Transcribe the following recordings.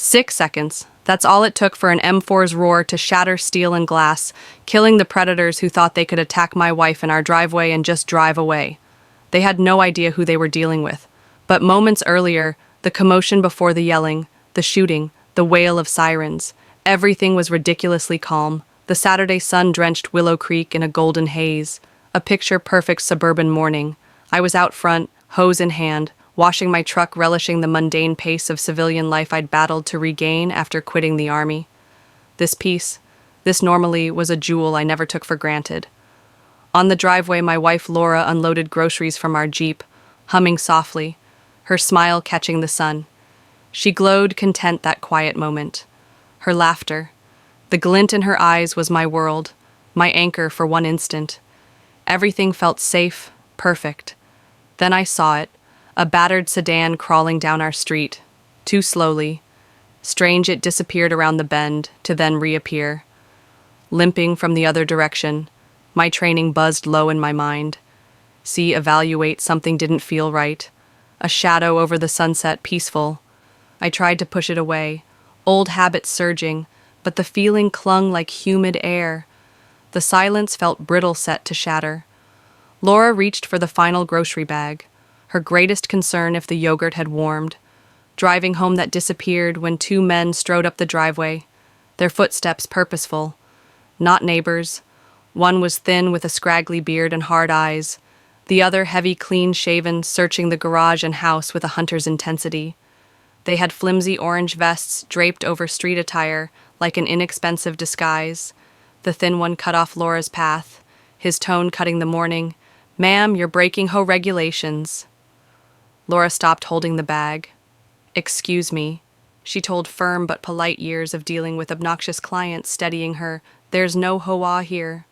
6 seconds. That's all it took for an M4's roar to shatter steel and glass, killing the predators who thought they could attack my wife in our driveway and just drive away. They had no idea who they were dealing with. But moments earlier, the commotion before the yelling, the shooting, the wail of sirens, everything was ridiculously calm. The Saturday sun drenched Willow Creek in a golden haze, a picture-perfect suburban morning. I was out front, hose in hand, washing my truck, relishing the mundane pace of civilian life I'd battled to regain after quitting the army. This peace, this normally, was a jewel I never took for granted. On the driveway, my wife Laura unloaded groceries from our Jeep, humming softly, her smile catching the sun. She glowed content that quiet moment. Her laughter, the glint in her eyes was my world, my anchor for one instant. Everything felt safe, perfect. Then I saw it, a battered sedan crawling down our street, too slowly. Strange, it disappeared around the bend, to then reappear. Limping from the other direction, my training buzzed low in my mind. See, evaluate, something didn't feel right. A shadow over the sunset, peaceful. I tried to push it away, old habits surging, but the feeling clung like humid air. The silence felt brittle, set to shatter. Laura reached for the final grocery bag, her greatest concern if the yogurt had warmed. Driving home, that disappeared when two men strode up the driveway, their footsteps purposeful. Not neighbors. One was thin with a scraggly beard and hard eyes, the other heavy, clean-shaven, searching the garage and house with a hunter's intensity. They had flimsy orange vests draped over street attire like an inexpensive disguise. The thin one cut off Laura's path, his tone cutting the morning. "Ma'am, you're breaking HOA regulations." Laura stopped holding the bag. "Excuse me," she told, firm but polite, years of dealing with obnoxious clients steadying her. "There's no HOA here."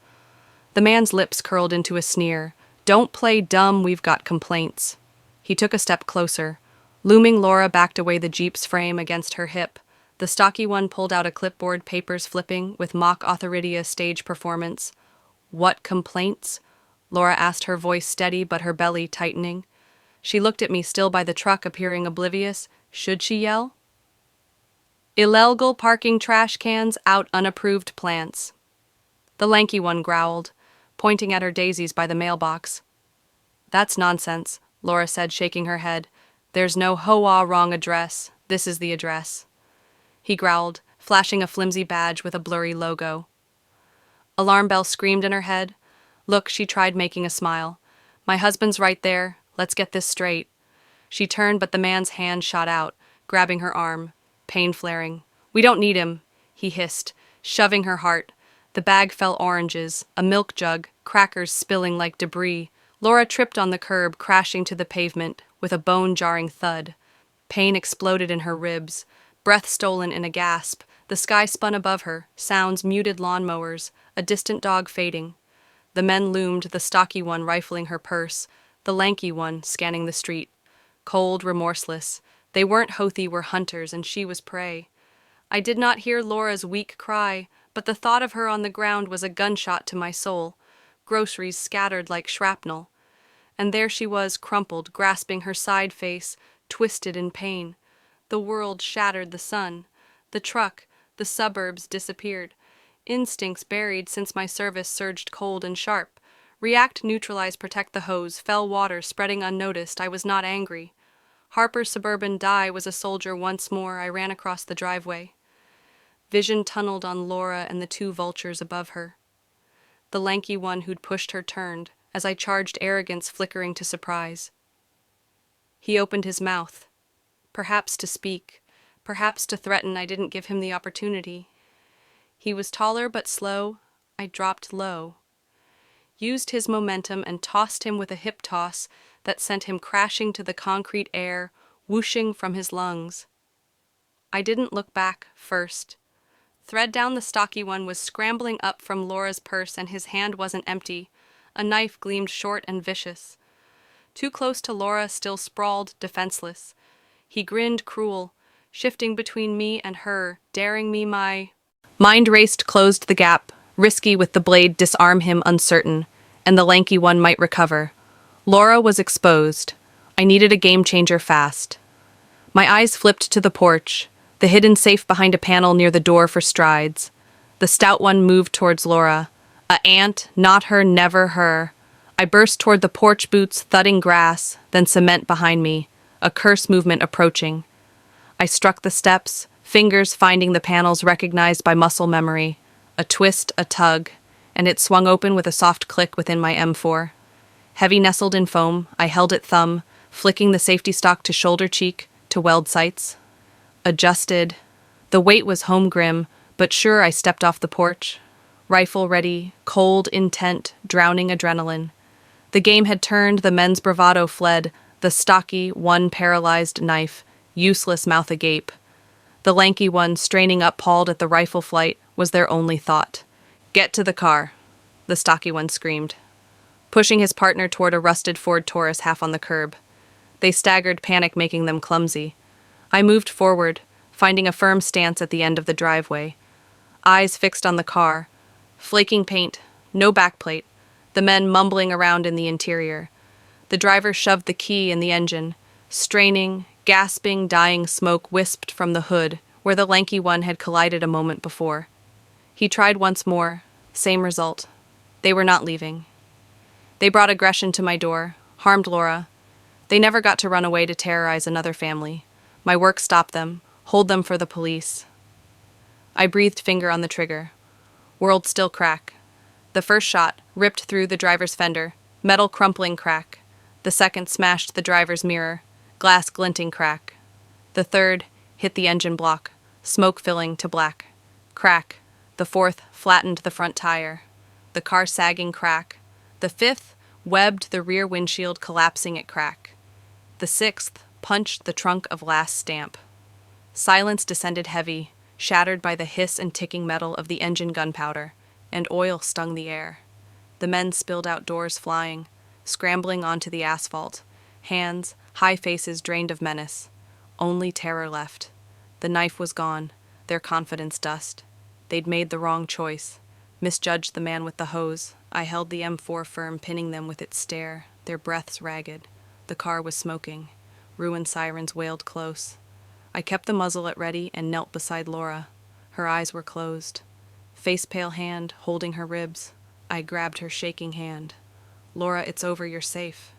The man's lips curled into a sneer. "Don't play dumb, we've got complaints." He took a step closer. Looming, Laura backed away, the Jeep's frame against her hip. The stocky one pulled out a clipboard, papers flipping, with mock authoritia stage performance. "What complaints?" Laura asked, her voice steady but her belly tightening. She looked at me, still by the truck, appearing oblivious. Should she yell? "Illegal parking, trash cans, out, unapproved plants." The lanky one growled, pointing at her daisies by the mailbox. "That's nonsense," Laura said, shaking her head. "There's no HOA, wrong address. This is the address." He growled, flashing a flimsy badge with a blurry logo. Alarm bell screamed in her head. "Look," she tried, making a smile. "My husband's right there. Let's get this straight." She turned, but the man's hand shot out, grabbing her arm, pain flaring. "We don't need him," he hissed, shoving her heart. The bag fell oranges, a milk jug, crackers spilling like debris. Laura tripped on the curb, crashing to the pavement with a bone-jarring thud. Pain exploded in her ribs, breath stolen in a gasp. The sky spun above her, sounds muted, lawnmowers, a distant dog fading. The men loomed, the stocky one rifling her purse, the lanky one scanning the street. Cold, remorseless. They weren't Houthi, were hunters, and she was prey. I did not hear Laura's weak cry, but the thought of her on the ground was a gunshot to my soul. Groceries scattered like shrapnel. And there she was, crumpled, grasping her side face, twisted in pain. The world shattered, the sun, the truck, the suburbs disappeared. Instincts buried since my service surged cold and sharp. React, neutralize, protect the hose, fell water spreading unnoticed. I was not angry. Harper's suburban die was a soldier once more. I ran across the driveway. Vision tunneled on Laura and the two vultures above her. The lanky one who'd pushed her turned, as I charged, arrogance flickering to surprise. He opened his mouth, perhaps to speak, perhaps to threaten. I didn't give him the opportunity. He was taller but slow. I dropped low, used his momentum, and tossed him with a hip toss that sent him crashing to the concrete air, whooshing from his lungs. I didn't look back first. Thread down, the stocky one was scrambling up from Laura's purse, and his hand wasn't empty. A knife gleamed short and vicious. Too close to Laura, still sprawled, defenseless. He grinned, cruel, shifting between me and her, daring me. My mind raced, closed the gap, risky with the blade, disarm him, uncertain, and the lanky one might recover. Laura was exposed. I needed a game changer fast. My eyes flipped to the porch, the hidden safe behind a panel near the door for strides. The stout one moved towards Laura. A aunt, not her, never her. I burst toward the porch boots, thudding grass, then cement behind me, a curse movement approaching. I struck the steps, fingers finding the panels recognized by muscle memory. A twist, a tug, and it swung open with a soft click within my M4. Heavy nestled in foam, I held it thumb, flicking the safety stock to shoulder cheek, to weld sights. Adjusted. The weight was home grim, but sure I stepped off the porch. Rifle ready, cold, intent, drowning adrenaline. The game had turned, the men's bravado fled, the stocky, one paralyzed knife, useless mouth agape. The lanky one, straining appalled at the rifle flight, was their only thought. "Get to the car," the stocky one screamed, pushing his partner toward a rusted Ford Taurus half on the curb. They staggered, panic making them clumsy. I moved forward, finding a firm stance at the end of the driveway. Eyes fixed on the car. Flaking paint, no backplate, the men mumbling around in the interior. The driver shoved the key in the engine. Straining, gasping, dying smoke wisped from the hood, where the lanky one had collided a moment before. He tried once more, same result. They were not leaving. They brought aggression to my door, harmed Laura. They never got to run away to terrorize another family. My work stopped them, hold them for the police. I breathed, finger on the trigger. World still crack. The first shot ripped through the driver's fender, metal crumpling crack. The second smashed the driver's mirror, glass glinting crack. The third hit the engine block, smoke filling to black. Crack. The fourth flattened the front tire, the car sagging crack. The fifth webbed the rear windshield, collapsing at crack. The sixth punched the trunk of last stamp. Silence descended heavy, shattered by the hiss and ticking metal of the engine gunpowder, and oil stung the air. The men spilled out, doors flying, scrambling onto the asphalt, hands, high faces drained of menace. Only terror left. The knife was gone, their confidence dust. They'd made the wrong choice, misjudged the man with the hose. I held the M4 firm, pinning them with its stare, their breaths ragged. The car was smoking. Ruined sirens wailed close. I kept the muzzle at ready and knelt beside Laura. Her eyes were closed. Face-pale hand holding her ribs. I grabbed her shaking hand. "Laura, it's over, you're safe."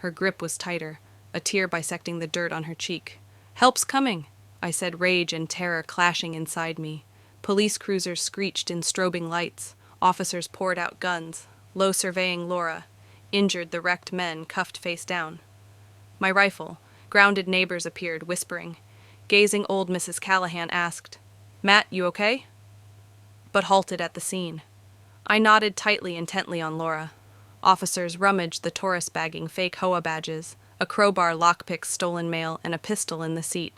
Her grip was tighter, a tear bisecting the dirt on her cheek. "Help's coming," I said, rage and terror clashing inside me. Police cruisers screeched in strobing lights. Officers poured out guns, low surveying Laura. Injured, the wrecked men, cuffed face down. My rifle. Grounded neighbors appeared, whispering. Gazing, old Mrs. Callahan asked, "Matt, you okay?" But halted at the scene. I nodded tightly, intently on Laura. Officers rummaged the Taurus, bagging fake HOA badges, a crowbar, lockpicks, stolen mail, and a pistol in the seat.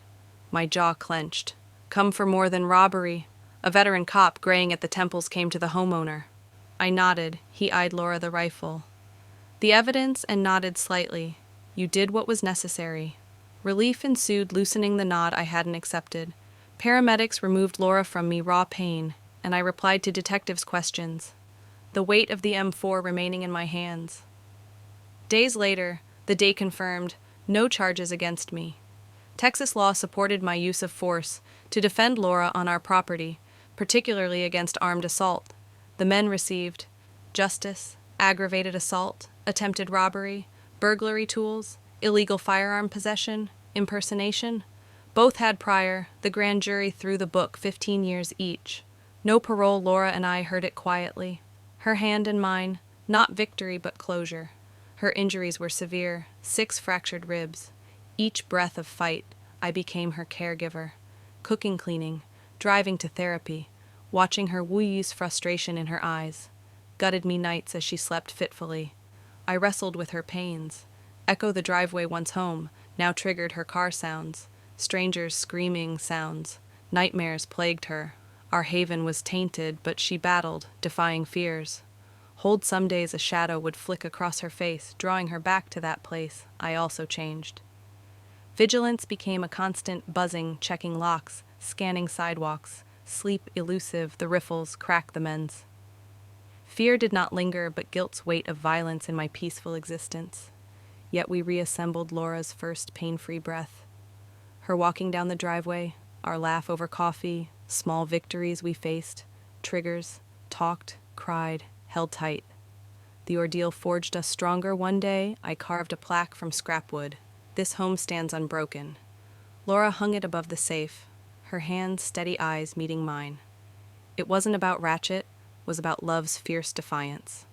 My jaw clenched. Come for more than robbery. A veteran cop, graying at the temples, came to the homeowner. I nodded. He eyed Laura, the rifle. The evidence, and nodded slightly. You did what was necessary. Relief ensued, loosening the nod I hadn't accepted. Paramedics removed Laura from me, raw pain, and I replied to detectives' questions, the weight of the M4 remaining in my hands. Days later, the day confirmed, no charges against me. Texas law supported my use of force to defend Laura on our property, particularly against armed assault. The men received justice, aggravated assault, attempted robbery, burglary tools, illegal firearm possession, impersonation. Both had prior. The grand jury threw the book, 15 years each. No parole. Laura and I heard it quietly. Her hand in mine, not victory but closure. Her injuries were severe, 6 fractured ribs. Each breath of fight, I became her caregiver. Cooking, cleaning, driving to therapy, watching her wheeze, frustration in her eyes. Gutted me nights as she slept fitfully. I wrestled with her pains. Echo the driveway once home, now triggered her car sounds. Strangers' screaming sounds. Nightmares plagued her. Our haven was tainted, but she battled, defying fears. Hold some days a shadow would flick across her face, drawing her back to that place. I also changed. Vigilance became a constant buzzing, checking locks, scanning sidewalks. Sleep elusive, the riffles crack the men's. Fear did not linger, but guilt's weight of violence in my peaceful existence. Yet we reassembled Laura's first pain-free breath. Her walking down the driveway, our laugh over coffee, small victories we faced, triggers, talked, cried, held tight. The ordeal forged us stronger. One day, I carved a plaque from scrap wood. This home stands unbroken. Laura hung it above the safe, her hands' steady eyes meeting mine. It wasn't about Ratchet, it was about love's fierce defiance.